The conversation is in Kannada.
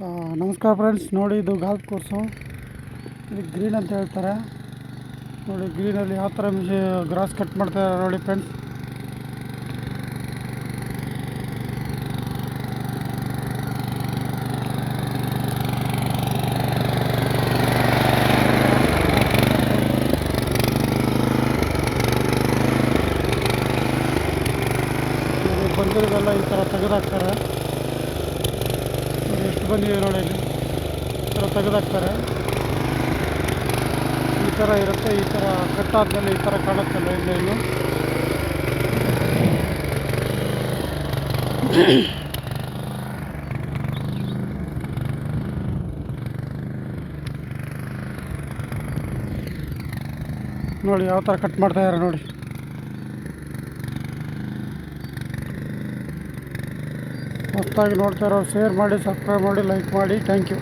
ನಮಸ್ಕಾರ ಫ್ರೆಂಡ್ಸ್, ನೋಡಿ ಇದು ಗಾಲ್ಫ್ ಕೋರ್ಸು. ಇದು ಗ್ರೀನ್ ಅಂತ ಹೇಳ್ತಾರೆ. ನೋಡಿ ಗ್ರೀನಲ್ಲಿ ಯಾವ ಥರ ಗ್ರಾಸ್ ಕಟ್ ಮಾಡ್ತಾರೆ ನೋಡಿ ಫ್ರೆಂಡ್ಸ್. ಬಂದಿರೋದೆಲ್ಲ ಈ ಥರ ತೆಗೆದಾಕ್ತಾರೆ. ಎಷ್ಟು ಬಂದಿದೆ ನೋಡಿ, ಇಲ್ಲಿ ಈ ಥರ ತೆಗೆದಾಕ್ತಾರೆ. ಈ ಥರ ಇರುತ್ತೆ. ಈ ಥರ ಕಟ್ಟಾದ್ಮೇಲೆ ಈ ಥರ ಕಾಣುತ್ತೆ ಲೈನು. ನೋಡಿ ಯಾವ ಥರ ಕಟ್ ಮಾಡ್ತಾಯಿದ್ದಾರೆ ನೋಡಿ. ಹೊಸದಾಗಿ ನೋಡ್ತಾ ಇರೋ ಶೇರ್ ಮಾಡಿ, ಸಬ್ಸ್ಕ್ರೈಬ್ ಮಾಡಿ, ಲೈಕ್ ಮಾಡಿ. Thank you.